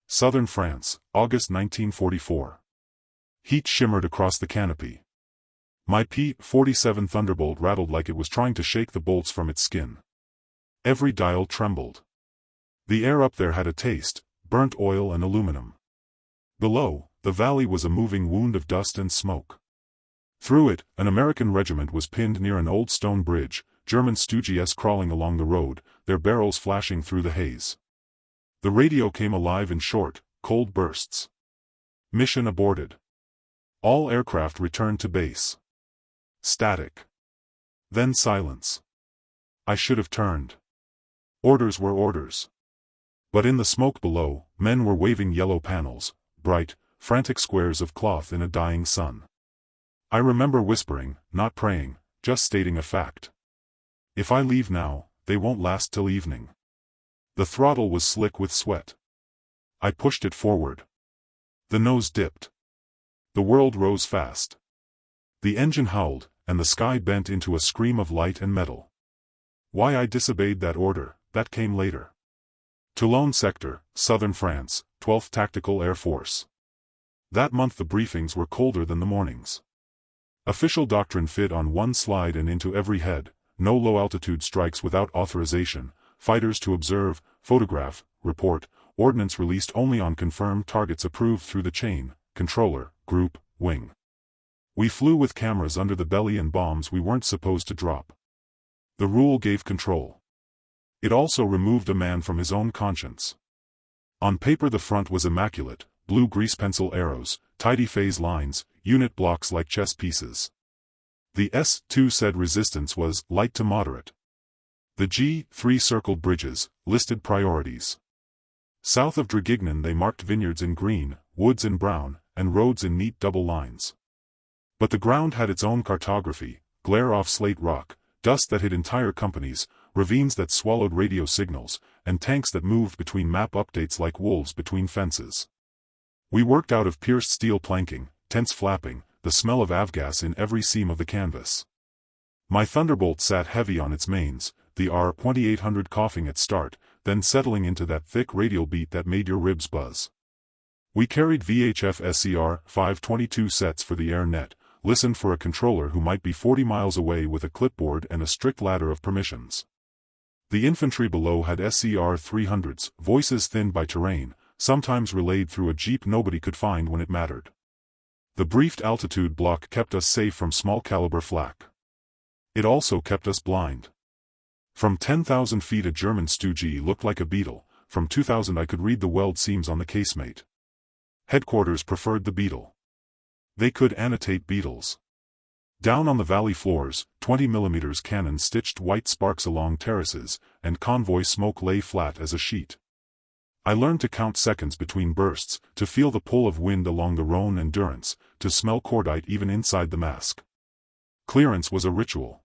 Southern France, August 1944. Heat shimmered across the canopy. My P-47 Thunderbolt rattled like it was trying to shake the bolts from its skin. Every dial trembled. The air up there had a taste, burnt oil and aluminum. Below, the valley was a moving wound of dust and smoke. Through it, an American regiment was pinned near an old stone bridge, German Stooges crawling along the road, their barrels flashing through the haze. The radio came alive in short, cold bursts. Mission aborted. All aircraft returned to base. Static. Then silence. I should have turned. Orders were orders. But in the smoke below, men were waving yellow panels, bright, frantic squares of cloth in a dying sun. I remember whispering, not praying, just stating a fact. If I leave now, they won't last till evening. The throttle was slick with sweat. I pushed it forward. The nose dipped. The world rose fast. The engine howled, and the sky bent into a scream of light and metal. Why I disobeyed that order, that came later. Toulon Sector, Southern France, 12th Tactical Air Force. That month the briefings were colder than the mornings. Official doctrine fit on one slide and into every head: no low-altitude strikes without authorization, fighters to observe, photograph, report, ordnance released only on confirmed targets approved through the chain, controller, group, wing. We flew with cameras under the belly and bombs we weren't supposed to drop. The rule gave control. It also removed a man from his own conscience. On paper the front was immaculate, blue grease pencil arrows, tidy phase lines, unit blocks like chess pieces. The S2 said resistance was light to moderate. The G3 circled bridges, listed priorities. South of Draguignan they marked vineyards in green, woods in brown, and roads in neat double lines. But the ground had its own cartography: glare off slate rock, dust that hid entire companies, ravines that swallowed radio signals, and tanks that moved between map updates like wolves between fences. We worked out of pierced steel planking, tents flapping, the smell of avgas in every seam of the canvas. My Thunderbolt sat heavy on its mains, the R-2800 coughing at start, then settling into that thick radial beat that made your ribs buzz. We carried VHF SCR 522 sets for the air net, listened for a controller who might be 40 miles away with a clipboard and a strict ladder of permissions. The infantry below had SCR 300s, voices thinned by terrain, sometimes relayed through a jeep nobody could find when it mattered. The briefed altitude block kept us safe from small-caliber flak. It also kept us blind. From 10,000 feet a German Stooge looked like a beetle, from 2,000 I could read the weld seams on the casemate. Headquarters preferred the beetle. They could annotate beetles. Down on the valley floors, 20mm cannons stitched white sparks along terraces, and convoy smoke lay flat as a sheet. I learned to count seconds between bursts, to feel the pull of wind along the Rhone and Durance, to smell cordite even inside the mask. Clearance was a ritual.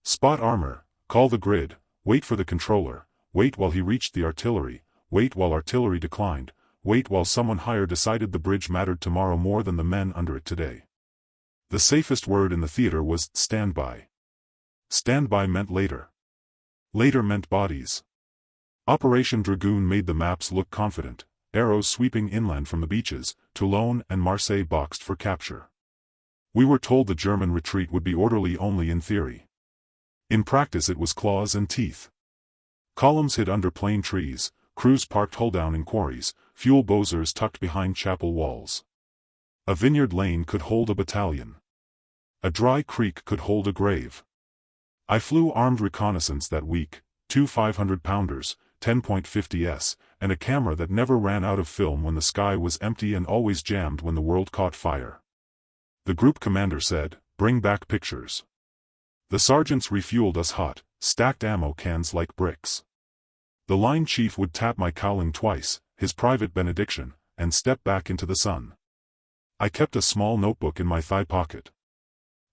Spot armor, call the grid, wait for the controller, wait while he reached the artillery, wait while artillery declined, wait while someone higher decided the bridge mattered tomorrow more than the men under it today. The safest word in the theater was stand by. Stand by meant later. Later meant bodies. Operation Dragoon made the maps look confident, arrows sweeping inland from the beaches, Toulon and Marseille boxed for capture. We were told the German retreat would be orderly only in theory. In practice it was claws and teeth. Columns hid under plane trees, crews parked hull down in quarries, fuel bozers tucked behind chapel walls. A vineyard lane could hold a battalion. A dry creek could hold a grave. I flew armed reconnaissance that week, 2 500-pounders, 10.50s, and a camera that never ran out of film when the sky was empty and always jammed when the world caught fire. The group commander said, "Bring back pictures." The sergeants refueled us hot, stacked ammo cans like bricks. The line chief would tap my cowling twice, his private benediction, and step back into the sun. I kept a small notebook in my thigh pocket.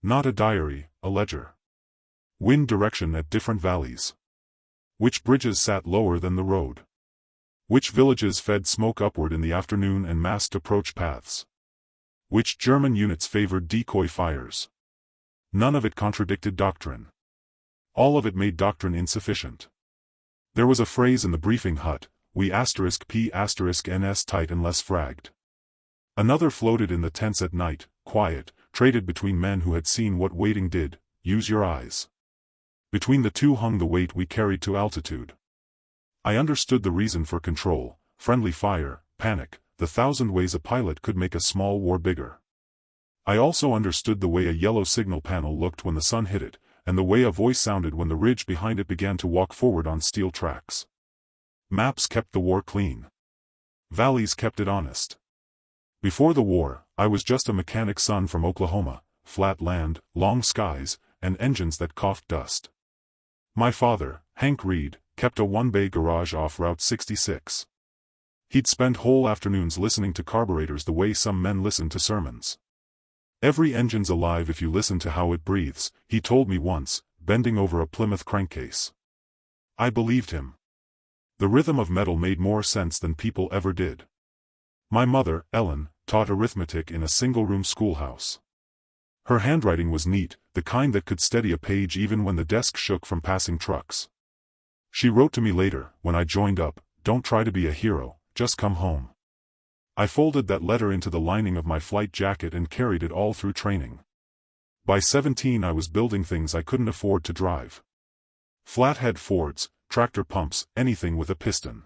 Not a diary, a ledger. Wind direction at different valleys. Which bridges sat lower than the road? Which villages fed smoke upward in the afternoon and masked approach paths? Which German units favored decoy fires? None of it contradicted doctrine. All of it made doctrine insufficient. There was a phrase in the briefing hut, we *P*NS tight and less fragged. Another floated in the tents at night, quiet, traded between men who had seen what waiting did, use your eyes. Between the two hung the weight we carried to altitude. I understood the reason for control, friendly fire, panic, the thousand ways a pilot could make a small war bigger. I also understood the way a yellow signal panel looked when the sun hit it, and the way a voice sounded when the ridge behind it began to walk forward on steel tracks. Maps kept the war clean. Valleys kept it honest. Before the war, I was just a mechanic's son from Oklahoma, flat land, long skies, and engines that coughed dust. My father, Hank Reed, kept a one-bay garage off Route 66. He'd spend whole afternoons listening to carburetors the way some men listen to sermons. Every engine's alive if you listen to how it breathes, he told me once, bending over a Plymouth crankcase. I believed him. The rhythm of metal made more sense than people ever did. My mother, Ellen, taught arithmetic in a single-room schoolhouse. Her handwriting was neat, the kind that could steady a page even when the desk shook from passing trucks. She wrote to me later, when I joined up, "Don't try to be a hero, just come home." I folded that letter into the lining of my flight jacket and carried it all through training. By 17 I was building things I couldn't afford to drive. Flathead Fords, tractor pumps, anything with a piston.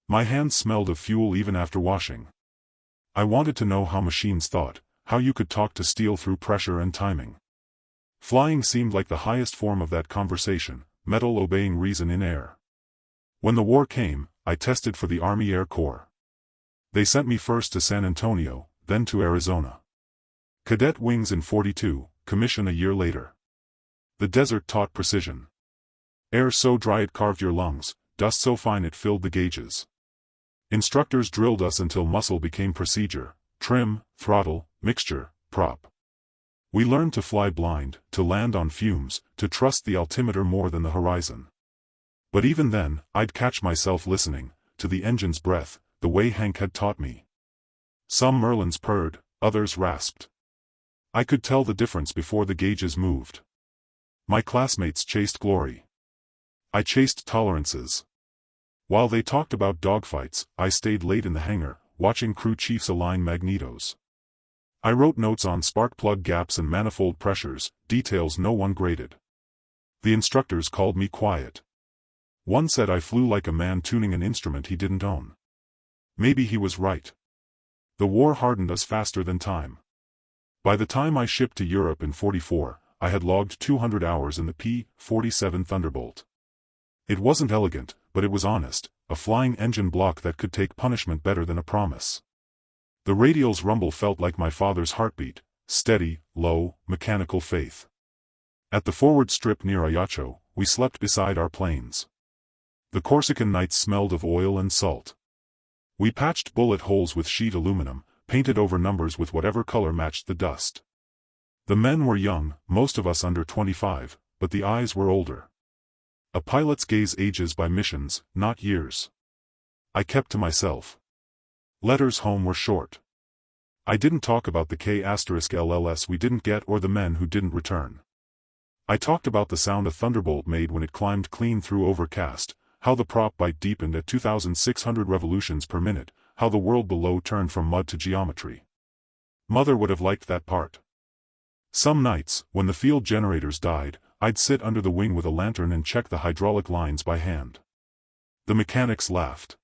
My hands smelled of fuel even after washing. I wanted to know how machines thought, how you could talk to steel through pressure and timing. Flying seemed like the highest form of that conversation, metal obeying reason in air. When the war came, I tested for the Army Air Corps. They sent me first to San Antonio, then to Arizona. Cadet wings in 42, commission a year later. The desert taught precision. Air so dry it carved your lungs, dust so fine it filled the gauges. Instructors drilled us until muscle became procedure, trim, throttle, mixture, prop. We learned to fly blind, to land on fumes, to trust the altimeter more than the horizon. But even then, I'd catch myself listening, to the engine's breath, the way Hank had taught me. Some Merlins purred, others rasped. I could tell the difference before the gauges moved. My classmates chased glory. I chased tolerances. While they talked about dogfights, I stayed late in the hangar, watching crew chiefs align magnetos. I wrote notes on spark plug gaps and manifold pressures, details no one graded. The instructors called me quiet. One said I flew like a man tuning an instrument he didn't own. Maybe he was right. The war hardened us faster than time. By the time I shipped to Europe in 44, I had logged 200 hours in the P-47 Thunderbolt. It wasn't elegant, but it was honest, a flying engine block that could take punishment better than a promise. The radial's rumble felt like my father's heartbeat, steady, low, mechanical faith. At the forward strip near Ajaccio, we slept beside our planes. The Corsican nights smelled of oil and salt. We patched bullet holes with sheet aluminum, painted over numbers with whatever color matched the dust. The men were young, most of us under 25, but the eyes were older. A pilot's gaze ages by missions, not years. I kept to myself. Letters home were short. I didn't talk about the K*LLS we didn't get or the men who didn't return. I talked about the sound a Thunderbolt made when it climbed clean through overcast, how the prop bite deepened at 2,600 revolutions per minute, how the world below turned from mud to geometry. Mother would have liked that part. Some nights, when the field generators died, I'd sit under the wing with a lantern and check the hydraulic lines by hand. The mechanics laughed.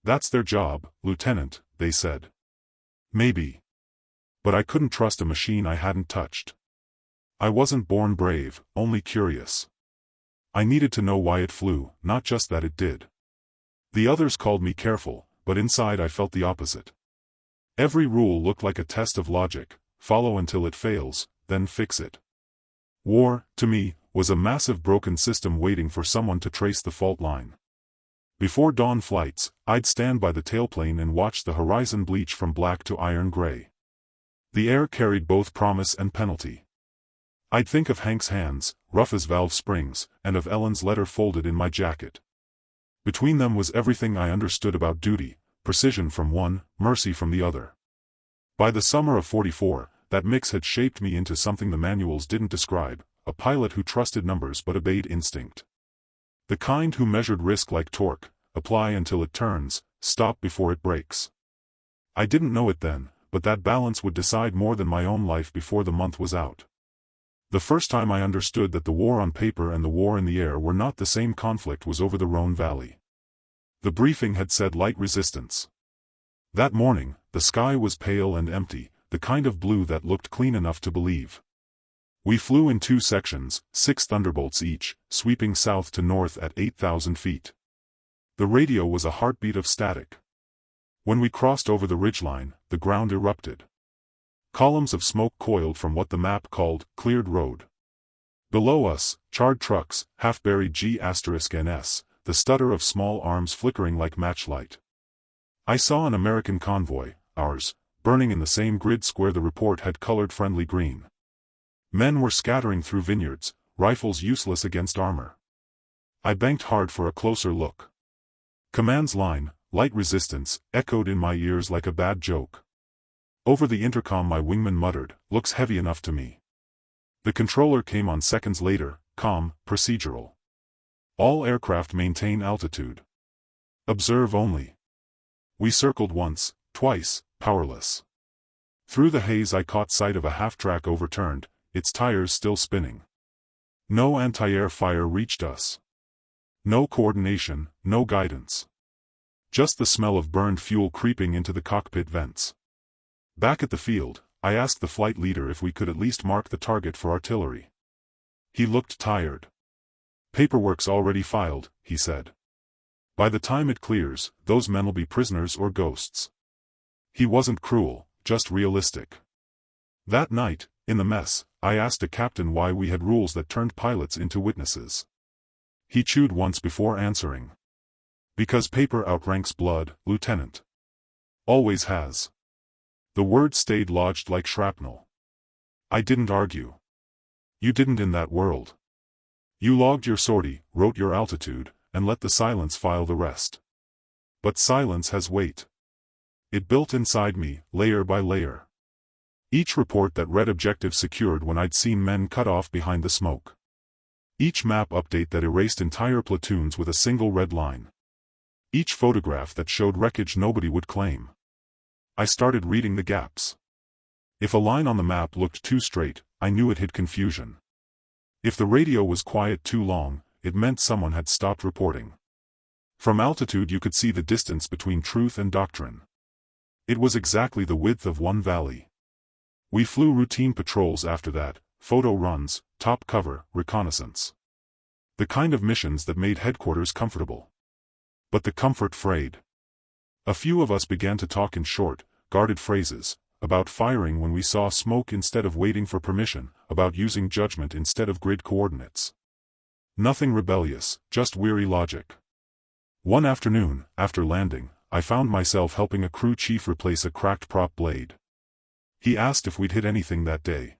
"That's their job, Lieutenant," they said. Maybe. But I couldn't trust a machine I hadn't touched. I wasn't born brave, only curious. I needed to know why it flew, not just that it did. The others called me careful, but inside I felt the opposite. Every rule looked like a test of logic: follow until it fails, then fix it. War, to me, was a massive broken system waiting for someone to trace the fault line. Before dawn flights, I'd stand by the tailplane and watch the horizon bleach from black to iron gray. The air carried both promise and penalty. I'd think of Hank's hands, rough as valve springs, and of Ellen's letter folded in my jacket. Between them was everything I understood about duty, precision from one, mercy from the other. By the summer of 44, that mix had shaped me into something the manuals didn't describe: a pilot who trusted numbers but obeyed instinct. The kind who measured risk like torque, apply until it turns, stop before it breaks. I didn't know it then, but that balance would decide more than my own life before the month was out. The first time I understood that the war on paper and the war in the air were not the same conflict was over the Rhone Valley. The briefing had said light resistance. That morning, the sky was pale and empty, the kind of blue that looked clean enough to believe. We flew in 2 sections, 6 Thunderbolts each, sweeping south to north at 8,000 feet. The radio was a heartbeat of static. When we crossed over the ridgeline, the ground erupted. Columns of smoke coiled from what the map called cleared road. Below us, charred trucks, half-buried G*NS, the stutter of small arms flickering like matchlight. I saw an American convoy, ours, burning in the same grid square the report had colored friendly green. Men were scattering through vineyards, rifles useless against armor. I banked hard for a closer look. Command's line, light resistance, echoed in my ears like a bad joke. Over the intercom my wingman muttered, looks heavy enough to me. The controller came on seconds later, calm, procedural. All aircraft maintain altitude. Observe only. We circled once, twice, powerless. Through the haze I caught sight of a half-track overturned, its tires still spinning. No anti-air fire reached us. No coordination, no guidance. Just the smell of burned fuel creeping into the cockpit vents. Back at the field, I asked the flight leader if we could at least mark the target for artillery. He looked tired. Paperwork's already filed, he said. By the time it clears, those men'll be prisoners or ghosts. He wasn't cruel, just realistic. That night, in the mess, I asked a captain why we had rules that turned pilots into witnesses. He chewed once before answering. Because paper outranks blood, Lieutenant. Always has. The word stayed lodged like shrapnel. I didn't argue. You didn't in that world. You logged your sortie, wrote your altitude, and let the silence file the rest. But silence has weight. It built inside me, layer by layer. Each report that read objective secured when I'd seen men cut off behind the smoke. Each map update that erased entire platoons with a single red line. Each photograph that showed wreckage nobody would claim. I started reading the gaps. If a line on the map looked too straight, I knew it hid confusion. If the radio was quiet too long, it meant someone had stopped reporting. From altitude you could see the distance between truth and doctrine. It was exactly the width of one valley. We flew routine patrols after that, photo runs, top cover, reconnaissance. The kind of missions that made headquarters comfortable. But the comfort frayed. A few of us began to talk in short, guarded phrases, about firing when we saw smoke instead of waiting for permission, about using judgment instead of grid coordinates. Nothing rebellious, just weary logic. One afternoon, after landing, I found myself helping a crew chief replace a cracked prop blade. He asked if we'd hit anything that day.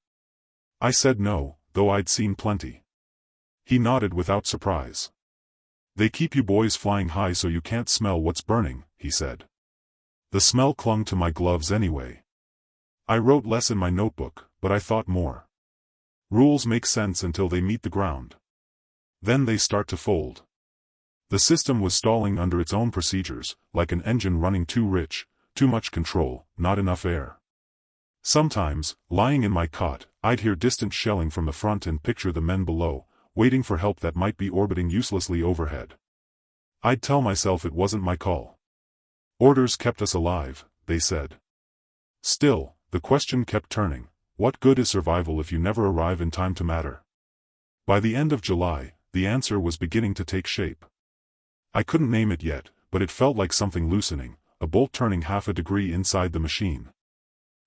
I said no, though I'd seen plenty. He nodded without surprise. They keep you boys flying high so you can't smell what's burning, he said. The smell clung to my gloves anyway. I wrote less in my notebook, but I thought more. Rules make sense until they meet the ground. Then they start to fold. The system was stalling under its own procedures, like an engine running too rich, too much control, not enough air. Sometimes, lying in my cot, I'd hear distant shelling from the front and picture the men below, waiting for help that might be orbiting uselessly overhead. I'd tell myself it wasn't my call. Orders kept us alive, they said. Still, the question kept turning, what good is survival if you never arrive in time to matter? By the end of July, the answer was beginning to take shape. I couldn't name it yet, but it felt like something loosening, a bolt turning half a degree inside the machine.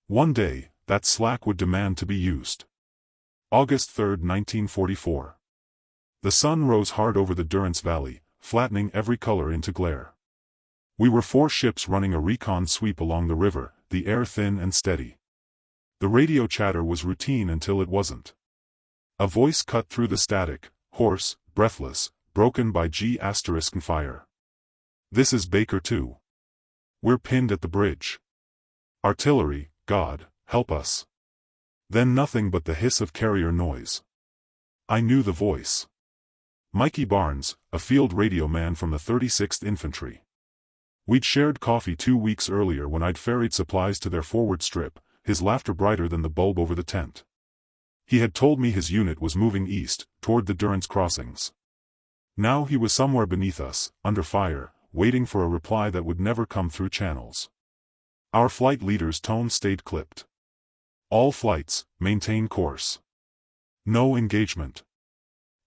One day, that slack would demand to be used. August 3, 1944. The sun rose hard over the Durance Valley, flattening every color into glare. We were 4 ships running a recon sweep along the river, the air thin and steady. The radio chatter was routine until it wasn't. A voice cut through the static, hoarse, breathless, broken by G** fire. This is Baker 2. We're pinned at the bridge. Artillery, God, help us. Then nothing but the hiss of carrier noise. I knew the voice. Mikey Barnes, a field radio man from the 36th Infantry. We'd shared coffee 2 weeks earlier when I'd ferried supplies to their forward strip, his laughter brighter than the bulb over the tent. He had told me his unit was moving east, toward the Durance crossings. Now he was somewhere beneath us, under fire, waiting for a reply that would never come through channels. Our flight leader's tone stayed clipped. All flights, maintain course. No engagement.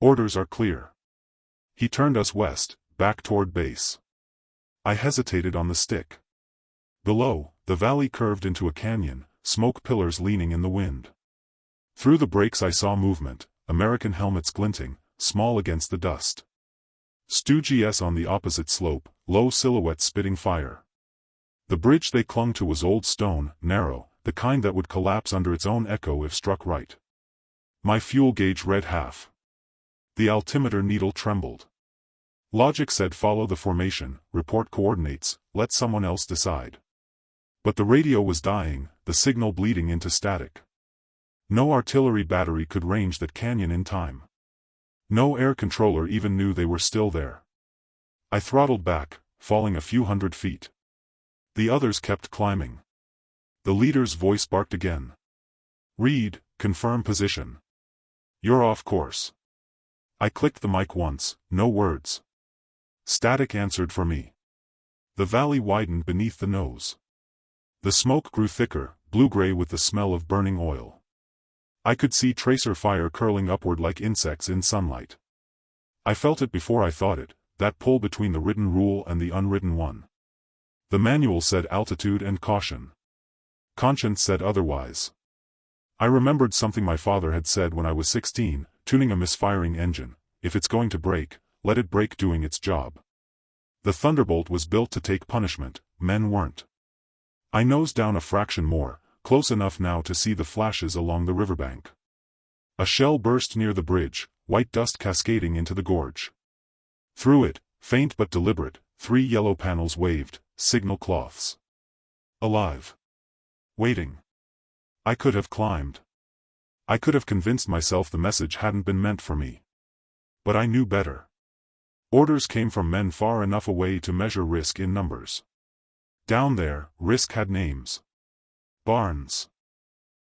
Orders are clear. He turned us west, back toward base. I hesitated on the stick. Below, the valley curved into a canyon, smoke pillars leaning in the wind. Through the breaks I saw movement, American helmets glinting, small against the dust. Stu-GS on the opposite slope, low silhouette spitting fire. The bridge they clung to was old stone, narrow, the kind that would collapse under its own echo if struck right. My fuel gauge read half. The altimeter needle trembled. Logic said follow the formation, report coordinates, let someone else decide. But the radio was dying, the signal bleeding into static. No artillery battery could range that canyon in time. No air controller even knew they were still there. I throttled back, falling a few hundred feet. The others kept climbing. The leader's voice barked again. Read, confirm position. You're off course. I clicked the mic once, no words. Static answered for me. The valley widened beneath the nose. The smoke grew thicker, blue-gray with the smell of burning oil. I could see tracer fire curling upward like insects in sunlight. I felt it before I thought it, that pull between the written rule and the unwritten one. The manual said altitude and caution. Conscience said otherwise. I remembered something my father had said when I was 16, tuning a misfiring engine. If it's going to break, let it break doing its job. The Thunderbolt was built to take punishment, men weren't. I nosed down a fraction more, close enough now to see the flashes along the riverbank. A shell burst near the bridge, white dust cascading into the gorge. Through it, faint but deliberate, 3 yellow panels waved, signal cloths. Alive. Waiting. I could have climbed. I could have convinced myself the message hadn't been meant for me. But I knew better. Orders came from men far enough away to measure risk in numbers. Down there, risk had names. Barnes.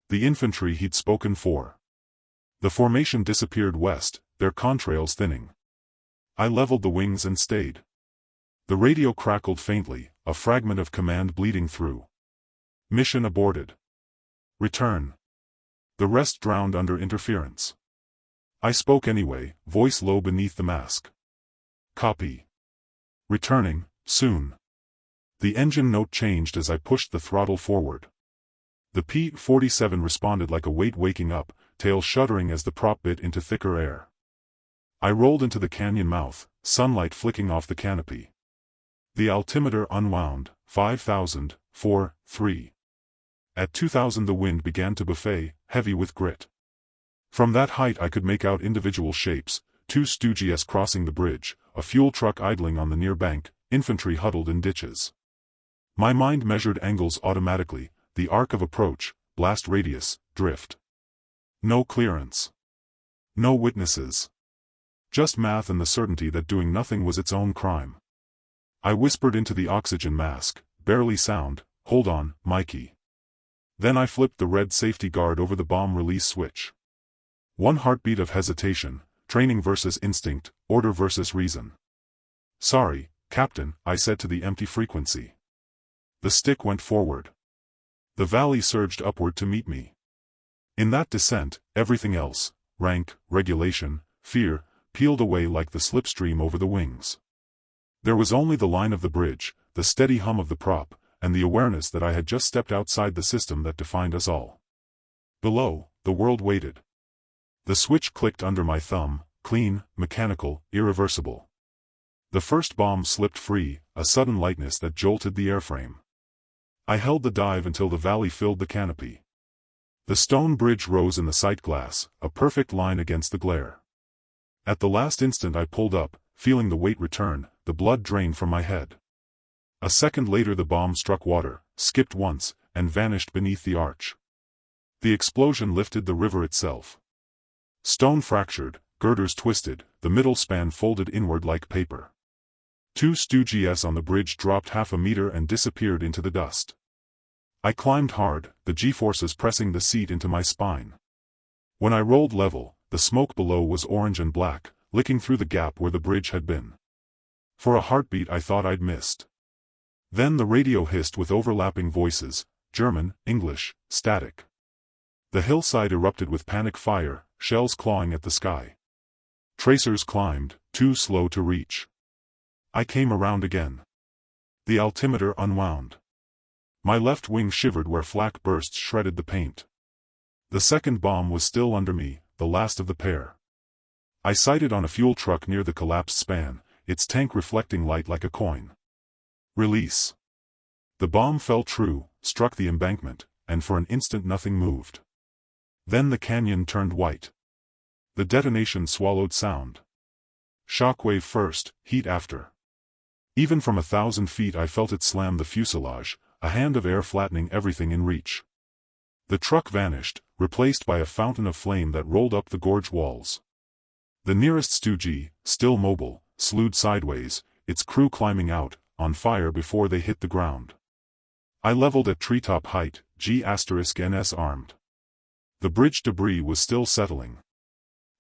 The infantry he'd spoken for. The formation disappeared west, their contrails thinning. I leveled the wings and stayed. The radio crackled faintly, a fragment of command bleeding through. Mission aborted. Return. The rest drowned under interference. I spoke anyway, voice low beneath the mask. Copy. Returning, soon. The engine note changed as I pushed the throttle forward. The P-47 responded like a weight waking up, tail shuddering as the prop bit into thicker air. I rolled into the canyon mouth, sunlight flicking off the canopy. The altimeter unwound, 5,000, 4, 3. At 2,000 the wind began to buffet, heavy with grit. From that height I could make out individual shapes, 2 Stu-GS crossing the bridge, a fuel truck idling on the near bank, infantry huddled in ditches. My mind measured angles automatically, the arc of approach, blast radius, drift. No clearance. No witnesses. Just math and the certainty that doing nothing was its own crime. I whispered into the oxygen mask, barely sound, hold on, Mikey. Then I flipped the red safety guard over the bomb release switch. One heartbeat of hesitation, training versus instinct, order versus reason. Sorry, Captain, I said to the empty frequency. The stick went forward. The valley surged upward to meet me. In that descent, everything else, rank, regulation, fear, peeled away like the slipstream over the wings. There was only the line of the bridge, the steady hum of the prop, and the awareness that I had just stepped outside the system that defined us all. Below, the world waited. The switch clicked under my thumb, clean, mechanical, irreversible. The first bomb slipped free, a sudden lightness that jolted the airframe. I held the dive until the valley filled the canopy. The stone bridge rose in the sight glass, a perfect line against the glare. At the last instant I pulled up, feeling the weight return, the blood drain from my head. A second later the bomb struck water, skipped once, and vanished beneath the arch. The explosion lifted the river itself. Stone fractured, girders twisted, the the middle span folded inward like paper. Two Stu-GS on the bridge dropped half a meter and disappeared into the dust. I climbed hard, the G-forces pressing the seat into my spine. When I rolled level, the smoke below was orange and black, licking through the gap where the bridge had been. For a heartbeat I thought I'd missed. Then the radio hissed with overlapping voices, German, English, static. The hillside erupted with panic fire, shells clawing at the sky. Tracers climbed, too slow to reach. I came around again. The altimeter unwound. My left wing shivered where flak bursts shredded the paint. The second bomb was still under me, the last of the pair. I sighted on a fuel truck near the collapsed span, its tank reflecting light like a coin. Release. The bomb fell true, struck the embankment, and for an instant nothing moved. Then the canyon turned white. The detonation swallowed sound. Shockwave first, heat after. Even from 1,000 feet I felt it slam the fuselage, a hand of air flattening everything in reach. The truck vanished, replaced by a fountain of flame that rolled up the gorge walls. The nearest Stu-G, still mobile, slewed sideways, its crew climbing out, on fire before they hit the ground. I leveled at treetop height, G*NS armed. The bridge debris was still settling.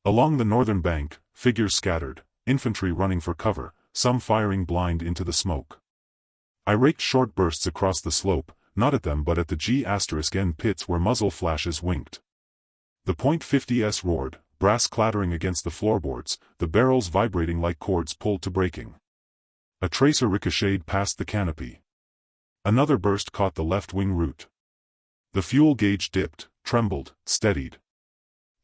Along the northern bank, figures scattered, infantry running for cover, some firing blind into the smoke. I raked short bursts across the slope, not at them but at the G*N pits where muzzle flashes winked. The .50s roared, brass clattering against the floorboards, the barrels vibrating like cords pulled to breaking. A tracer ricocheted past the canopy. Another burst caught the left wing root. The fuel gauge dipped, trembled, steadied.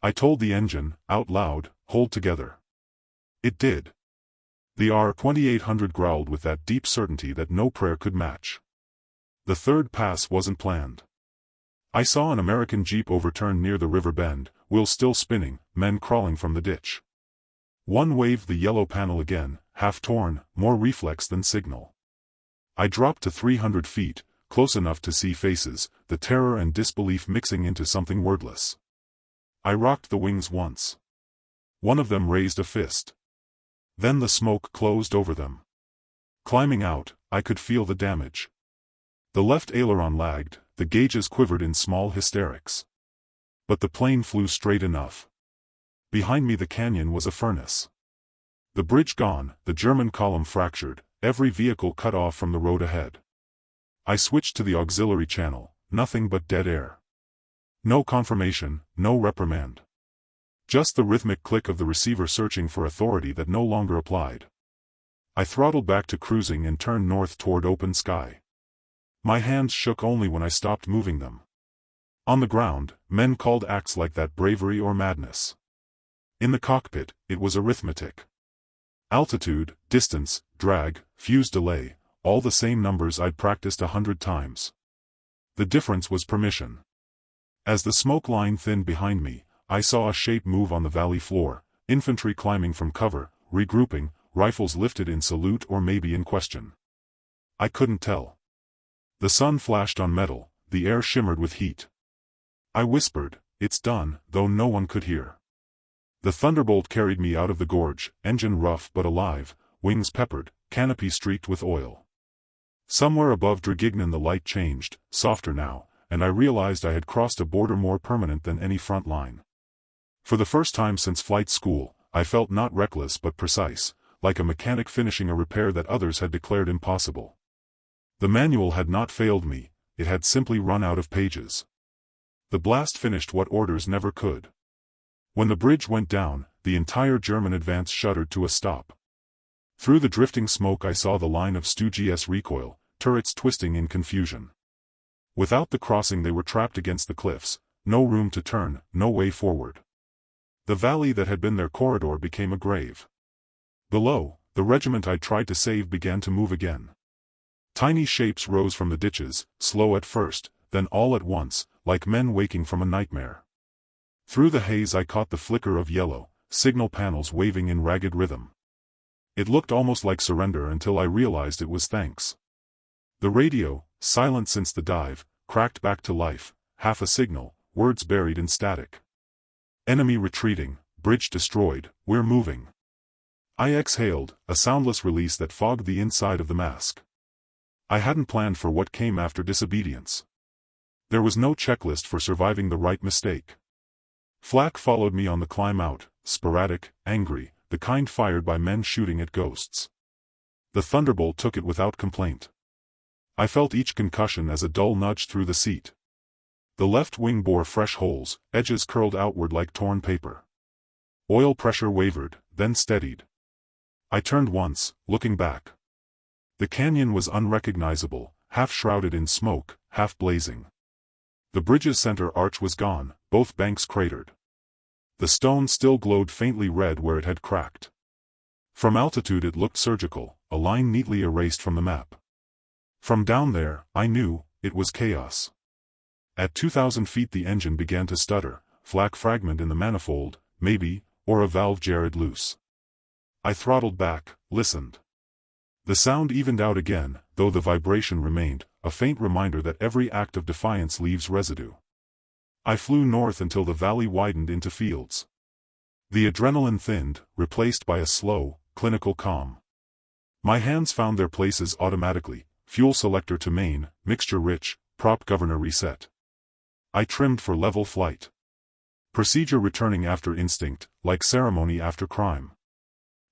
I told the engine, out loud, hold together. It did. The R-2800 growled with that deep certainty that no prayer could match. The third pass wasn't planned. I saw an American Jeep overturn near the river bend, wheels still spinning, men crawling from the ditch. One waved the yellow panel again, half torn, more reflex than signal. I dropped to 300 feet, close enough to see faces, the terror and disbelief mixing into something wordless. I rocked the wings once. One of them raised a fist. Then the smoke closed over them. Climbing out, I could feel the damage. The left aileron lagged, the gauges quivered in small hysterics. But the plane flew straight enough. Behind me the canyon was a furnace. The bridge gone, the German column fractured, every vehicle cut off from the road ahead. I switched to the auxiliary channel, nothing but dead air. No confirmation, no reprimand. Just the rhythmic click of the receiver searching for authority that no longer applied. I throttled back to cruising and turned north toward open sky. My hands shook only when I stopped moving them. On the ground, men called acts like that bravery or madness. In the cockpit, it was arithmetic. Altitude, distance, drag, fuse delay, all the same numbers I'd practiced 100 times. The difference was permission. As the smoke line thinned behind me, I saw a shape move on the valley floor, infantry climbing from cover, regrouping, rifles lifted in salute or maybe in question. I couldn't tell. The sun flashed on metal, the air shimmered with heat. I whispered, "It's done," though no one could hear. The Thunderbolt carried me out of the gorge, engine rough but alive, wings peppered, canopy streaked with oil. Somewhere above Draguignan the light changed, softer now, and I realized I had crossed a border more permanent than any front line. For the first time since flight school, I felt not reckless but precise, like a mechanic finishing a repair that others had declared impossible. The manual had not failed me, it had simply run out of pages. The blast finished what orders never could. When the bridge went down, the entire German advance shuddered to a stop. Through the drifting smoke I saw the line of Stu-GS recoil, turrets twisting in confusion. Without the crossing they were trapped against the cliffs, no room to turn, no way forward. The valley that had been their corridor became a grave. Below, the regiment I tried to save began to move again. Tiny shapes rose from the ditches, slow at first, then all at once, like men waking from a nightmare. Through the haze I caught the flicker of yellow, signal panels waving in ragged rhythm. It looked almost like surrender until I realized it was thanks. The radio, silent since the dive, cracked back to life, half a signal, words buried in static. Enemy retreating, bridge destroyed, we're moving. I exhaled, a soundless release that fogged the inside of the mask. I hadn't planned for what came after disobedience. There was no checklist for surviving the right mistake. Flak followed me on the climb out, sporadic, angry, the kind fired by men shooting at ghosts. The Thunderbolt took it without complaint. I felt each concussion as a dull nudge through the seat. The left wing bore fresh holes, edges curled outward like torn paper. Oil pressure wavered, then steadied. I turned once, looking back. The canyon was unrecognizable, half shrouded in smoke, half blazing. The bridge's center arch was gone, both banks cratered. The stone still glowed faintly red where it had cracked. From altitude it looked surgical, a line neatly erased from the map. From down there, I knew, it was chaos. At 2,000 feet the engine began to stutter, flak fragment in the manifold, maybe, or a valve jarred loose. I throttled back, listened. The sound evened out again, though the vibration remained, a faint reminder that every act of defiance leaves residue. I flew north until the valley widened into fields. The adrenaline thinned, replaced by a slow, clinical calm. My hands found their places automatically, fuel selector to main, mixture rich, prop governor reset. I trimmed for level flight. Procedure returning after instinct, like ceremony after crime.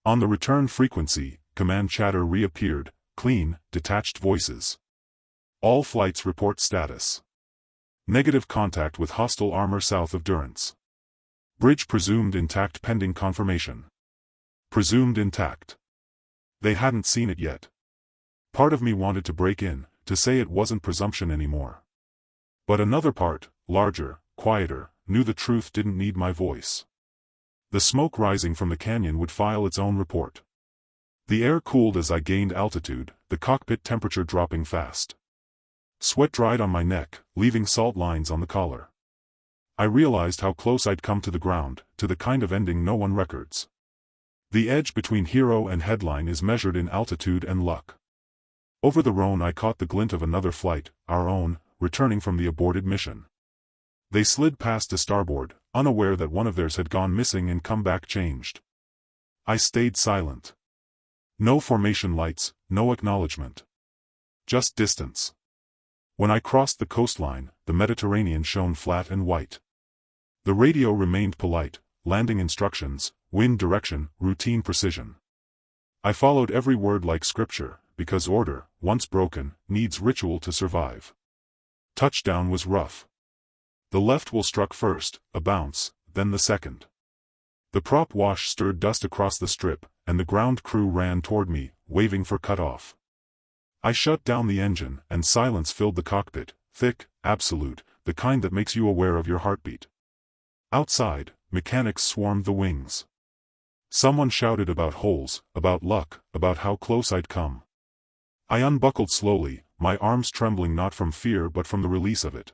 On the return frequency, command chatter reappeared, clean, detached voices. All flights report status. Negative contact with hostile armor south of Durance. Bridge presumed intact pending confirmation. Presumed intact. They hadn't seen it yet. Part of me wanted to break in, to say it wasn't presumption anymore. But another part, larger, quieter, knew the truth didn't need my voice. The smoke rising from the canyon would file its own report. The air cooled as I gained altitude, the cockpit temperature dropping fast. Sweat dried on my neck, leaving salt lines on the collar. I realized how close I'd come to the ground, to the kind of ending no one records. The edge between hero and headline is measured in altitude and luck. Over the Rhone I caught the glint of another flight, our own, returning from the aborted mission. They slid past to starboard, unaware that one of theirs had gone missing and come back changed. I stayed silent. No formation lights, no acknowledgement. Just distance. When I crossed the coastline, the Mediterranean shone flat and white. The radio remained polite, landing instructions, wind direction, routine precision. I followed every word like scripture, because order, once broken, needs ritual to survive. Touchdown was rough. The left wheel struck first, a bounce, then the second. The prop wash stirred dust across the strip, and the ground crew ran toward me, waving for cut-off. I shut down the engine, and silence filled the cockpit, thick, absolute, the kind that makes you aware of your heartbeat. Outside, mechanics swarmed the wings. Someone shouted about holes, about luck, about how close I'd come. I unbuckled slowly, my arms trembling not from fear but from the release of it.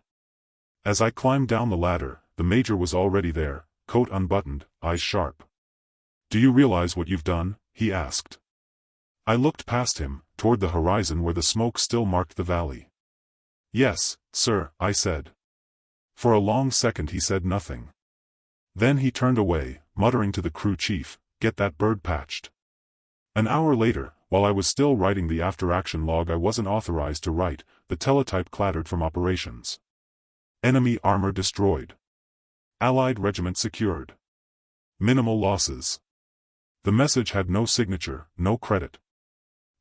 As I climbed down the ladder, the major was already there, coat unbuttoned, eyes sharp. "Do you realize what you've done?" he asked. I looked past him, toward the horizon where the smoke still marked the valley. "Yes, sir," I said. For a long second he said nothing. Then he turned away, muttering to the crew chief, "Get that bird patched." An hour later, while I was still writing the after-action log I wasn't authorized to write, the teletype clattered from operations. Enemy armor destroyed. Allied regiment secured. Minimal losses. The message had no signature, no credit.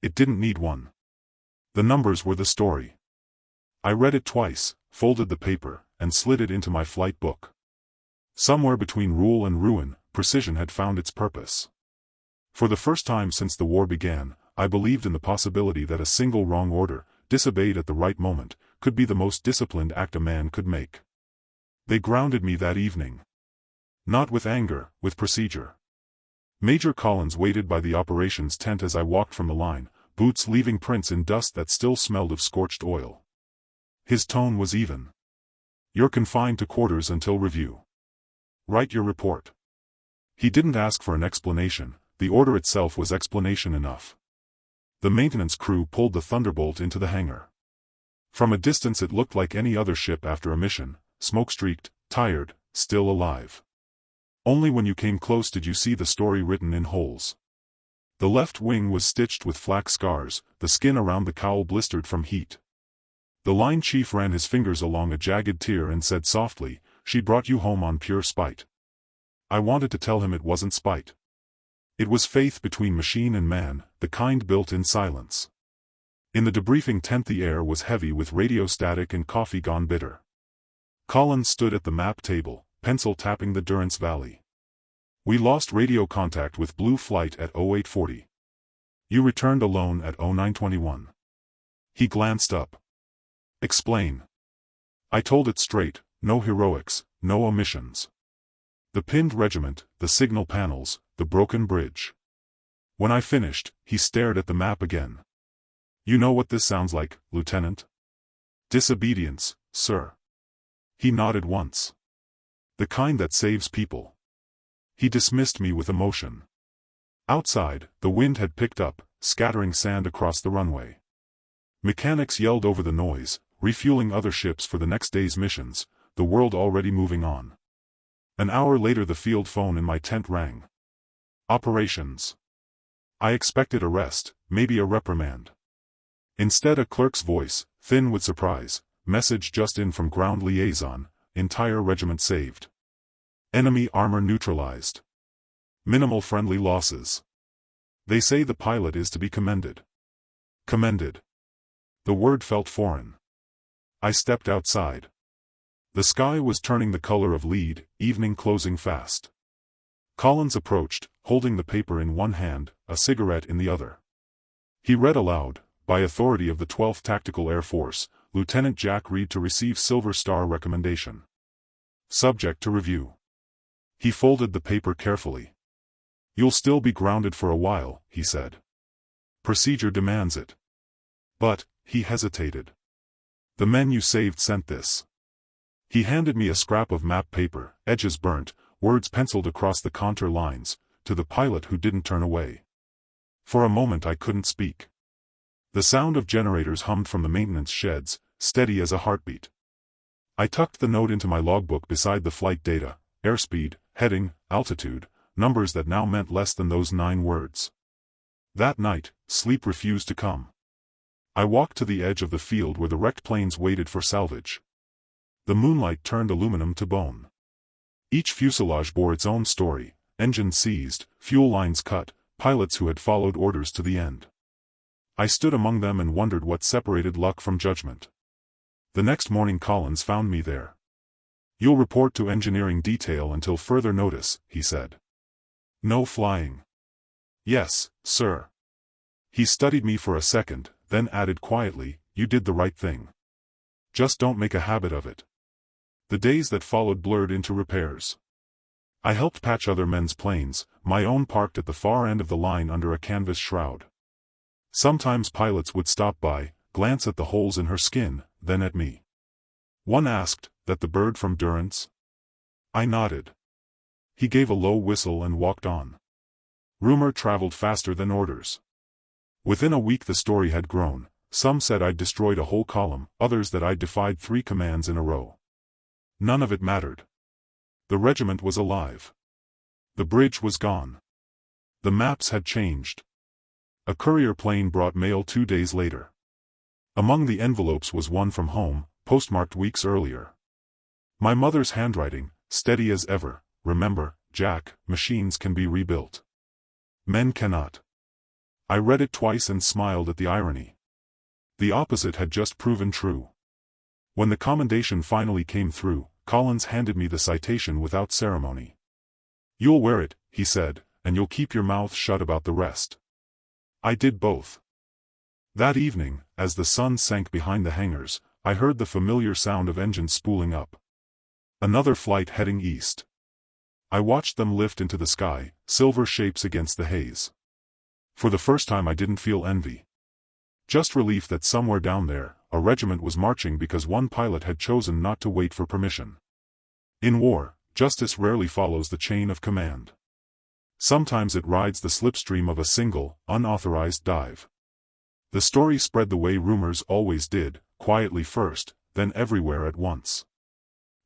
It didn't need one. The numbers were the story. I read it twice, folded the paper, and slid it into my flight book. Somewhere between rule and ruin, precision had found its purpose. For the first time since the war began, I believed in the possibility that a single wrong order, disobeyed at the right moment, could be the most disciplined act a man could make. They grounded me that evening. Not with anger, with procedure. Major Collins waited by the operations tent as I walked from the line, boots leaving prints in dust that still smelled of scorched oil. His tone was even. "You're confined to quarters until review. Write your report." He didn't ask for an explanation, the order itself was explanation enough. The maintenance crew pulled the Thunderbolt into the hangar. From a distance it looked like any other ship after a mission, smoke-streaked, tired, still alive. Only when you came close did you see the story written in holes. The left wing was stitched with flak scars, the skin around the cowl blistered from heat. The line chief ran his fingers along a jagged tear and said softly, "She brought you home on pure spite." I wanted to tell him it wasn't spite. It was faith between machine and man, the kind built in silence. In the debriefing tent the air was heavy with radio static and coffee gone bitter. Collins stood at the map table, pencil tapping the Durance Valley. "We lost radio contact with Blue Flight at 0840. You returned alone at 0921. He glanced up. "Explain." I told it straight, no heroics, no omissions. The pinned regiment, the signal panels, the broken bridge. When I finished, he stared at the map again. "You know what this sounds like, Lieutenant?" "Disobedience, sir." He nodded once. "The kind that saves people." He dismissed me with emotion. Outside, the wind had picked up, scattering sand across the runway. Mechanics yelled over the noise, refueling other ships for the next day's missions, the world already moving on. An hour later the field phone in my tent rang. "Operations." I expected arrest, maybe a reprimand. Instead a clerk's voice, thin with surprise, "Message just in from ground liaison, entire regiment saved. Enemy armor neutralized. Minimal friendly losses. They say the pilot is to be commended." Commended. The word felt foreign. I stepped outside. The sky was turning the color of lead, evening closing fast. Collins approached, holding the paper in one hand, a cigarette in the other. He read aloud, "By authority of the 12th Tactical Air Force, Lieutenant Jack Reed to receive Silver Star recommendation. Subject to review." He folded the paper carefully. "You'll still be grounded for a while," he said. "Procedure demands it." "But," he hesitated. "The men you saved sent this." He handed me a scrap of map paper, edges burnt, words penciled across the contour lines, "To the pilot who didn't turn away." For a moment I couldn't speak. The sound of generators hummed from the maintenance sheds, steady as a heartbeat. I tucked the note into my logbook beside the flight data, airspeed, heading, altitude, numbers that now meant less than those 9 words. That night, sleep refused to come. I walked to the edge of the field where the wrecked planes waited for salvage. The moonlight turned aluminum to bone. Each fuselage bore its own story, engines seized, fuel lines cut, pilots who had followed orders to the end. I stood among them and wondered what separated luck from judgment. The next morning Collins found me there. "You'll report to engineering detail until further notice," he said. "No flying." "Yes, sir." He studied me for a second, then added quietly, "You did the right thing. Just don't make a habit of it." The days that followed blurred into repairs. I helped patch other men's planes, my own parked at the far end of the line under a canvas shroud. Sometimes pilots would stop by, glance at the holes in her skin, then at me. One asked, "That the bird from Durance?" I nodded. He gave a low whistle and walked on. Rumor traveled faster than orders. Within a week the story had grown. Some said I'd destroyed a whole column, others that I'd defied 3 commands in a row. None of it mattered. The regiment was alive. The bridge was gone. The maps had changed. A courier plane brought mail 2 days later. Among the envelopes was one from home, postmarked weeks earlier. My mother's handwriting, steady as ever, "Remember, Jack, machines can be rebuilt. Men cannot." I read it twice and smiled at the irony. The opposite had just proven true. When the commendation finally came through, Collins handed me the citation without ceremony. "You'll wear it," he said, "and you'll keep your mouth shut about the rest." I did both. That evening, as the sun sank behind the hangars, I heard the familiar sound of engines spooling up. Another flight heading east. I watched them lift into the sky, silver shapes against the haze. For the first time I didn't feel envy. Just relief that somewhere down there, a regiment was marching because one pilot had chosen not to wait for permission. In war, justice rarely follows the chain of command. Sometimes it rides the slipstream of a single, unauthorized dive. The story spread the way rumors always did, quietly first, then everywhere at once.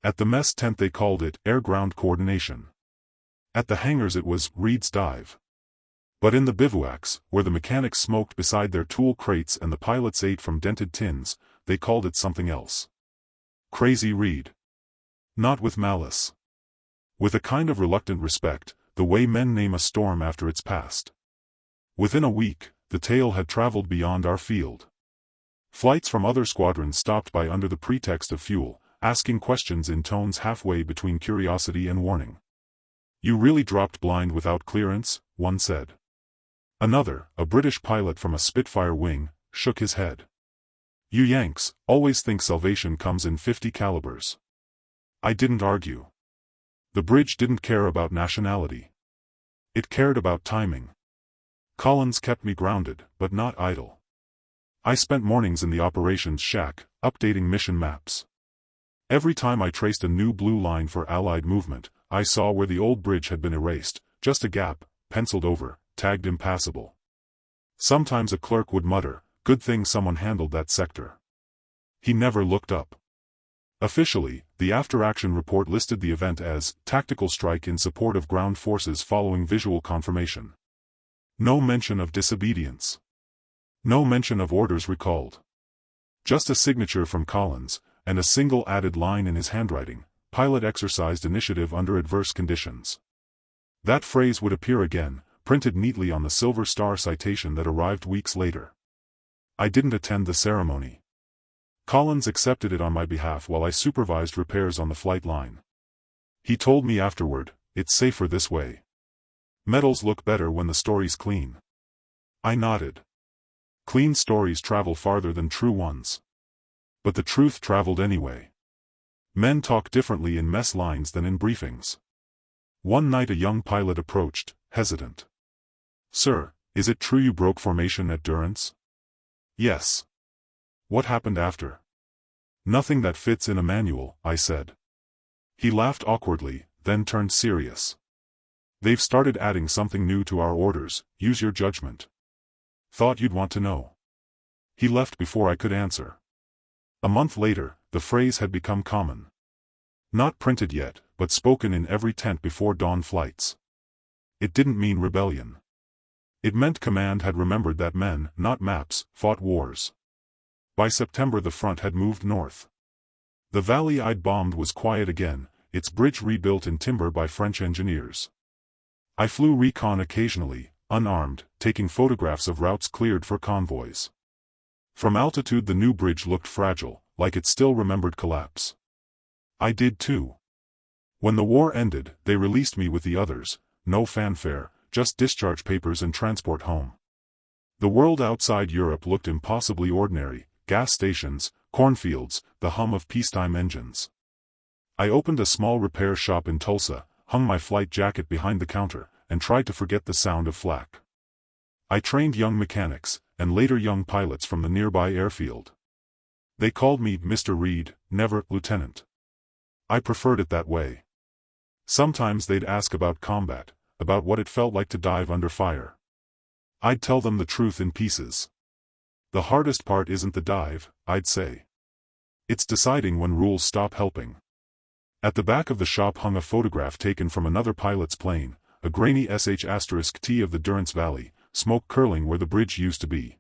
At the mess tent they called it air-ground coordination. At the hangars it was Reed's dive. But in the bivouacs, where the mechanics smoked beside their tool crates and the pilots ate from dented tins, they called it something else. Crazy Reed. Not with malice. With a kind of reluctant respect, the way men name a storm after it's passed. Within a week, the tale had traveled beyond our field. Flights from other squadrons stopped by under the pretext of fuel, asking questions in tones halfway between curiosity and warning. "You really dropped blind without clearance?" one said. Another, a British pilot from a Spitfire wing, shook his head. "You Yanks always think salvation comes in 50 calibers." I didn't argue. The bridge didn't care about nationality. It cared about timing. Collins kept me grounded, but not idle. I spent mornings in the operations shack, updating mission maps. Every time I traced a new blue line for Allied movement, I saw where the old bridge had been erased, just a gap, penciled over, tagged impassable. Sometimes a clerk would mutter, "Good thing someone handled that sector." He never looked up. Officially, the after-action report listed the event as tactical strike in support of ground forces following visual confirmation. No mention of disobedience. No mention of orders recalled. Just a signature from Collins, and a single added line in his handwriting: "Pilot exercised initiative under adverse conditions." That phrase would appear again, printed neatly on the Silver Star citation that arrived weeks later. I didn't attend the ceremony. Collins accepted it on my behalf while I supervised repairs on the flight line. He told me afterward, "It's safer this way. Medals look better when the story's clean." I nodded. Clean stories travel farther than true ones. But the truth traveled anyway. Men talk differently in mess lines than in briefings. One night a young pilot approached, hesitant. "Sir, is it true you broke formation at Durance?" "Yes." "What happened after?" "Nothing that fits in a manual," I said. He laughed awkwardly, then turned serious. "They've started adding something new to our orders, use your judgment." "Thought you'd want to know." He left before I could answer. A month later, the phrase had become common. Not printed yet, but spoken in every tent before dawn flights. It didn't mean rebellion. It meant command had remembered that men, not maps, fought wars. By September the front had moved north. The valley I'd bombed was quiet again, its bridge rebuilt in timber by French engineers. I flew recon occasionally, unarmed, taking photographs of routes cleared for convoys. From altitude the new bridge looked fragile, like it still remembered collapse. I did too. When the war ended, they released me with the others, no fanfare, just discharge papers and transport home. The world outside Europe looked impossibly ordinary: gas stations, cornfields, the hum of peacetime engines. I opened a small repair shop in Tulsa, hung my flight jacket behind the counter, and tried to forget the sound of flak. I trained young mechanics, and later young pilots from the nearby airfield. They called me Mr. Reed, never Lieutenant. I preferred it that way. Sometimes they'd ask about combat, about what it felt like to dive under fire. I'd tell them the truth in pieces. The hardest part isn't the dive, I'd say. It's deciding when rules stop helping. At the back of the shop hung a photograph taken from another pilot's plane, a grainy sh*T of the Durance Valley, smoke curling where the bridge used to be.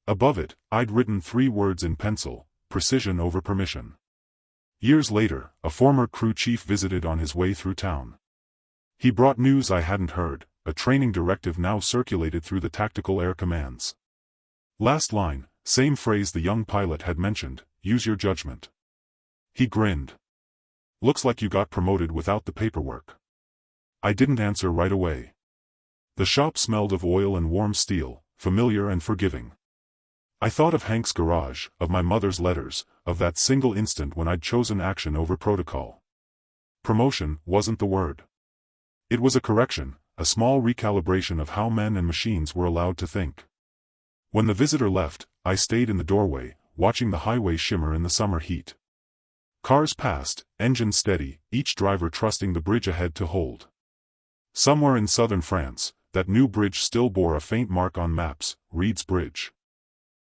Above it, I'd written 3 words in pencil: precision over permission. Years later, a former crew chief visited on his way through town. He brought news I hadn't heard: a training directive now circulated through the tactical air commands. Last line, same phrase the young pilot had mentioned: use your judgment. He grinned. Looks like you got promoted without the paperwork. I didn't answer right away. The shop smelled of oil and warm steel, familiar and forgiving. I thought of Hank's garage, of my mother's letters, of that single instant when I'd chosen action over protocol. Promotion wasn't the word. It was a correction, a small recalibration of how men and machines were allowed to think. When the visitor left, I stayed in the doorway, watching the highway shimmer in the summer heat. Cars passed, engines steady, each driver trusting the bridge ahead to hold. Somewhere in southern France, that new bridge still bore a faint mark on maps: Reed's Bridge.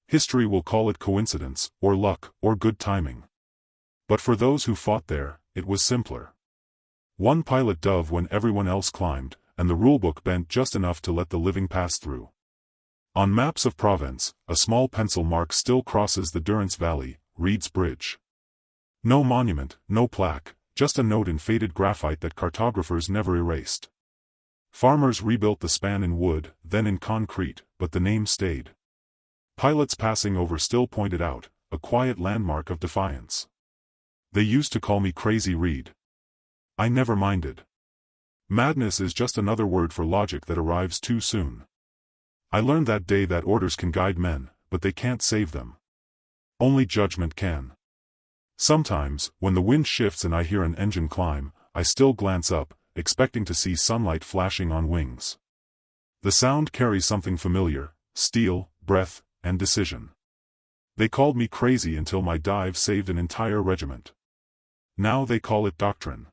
History will call it coincidence, or luck, or good timing. But for those who fought there, it was simpler. One pilot dove when everyone else climbed, and the rulebook bent just enough to let the living pass through. On maps of Provence, a small pencil mark still crosses the Durance Valley, Reed's Bridge. No monument, no plaque, just a note in faded graphite that cartographers never erased. Farmers rebuilt the span in wood, then in concrete, but the name stayed. Pilots passing over still pointed out, a quiet landmark of defiance. They used to call me Crazy Reed. I never minded. Madness is just another word for logic that arrives too soon. I learned that day that orders can guide men, but they can't save them. Only judgment can. Sometimes, when the wind shifts and I hear an engine climb, I still glance up, expecting to see sunlight flashing on wings. The sound carries something familiar: steel, breath, and decision. They called me crazy until my dive saved an entire regiment. Now they call it doctrine.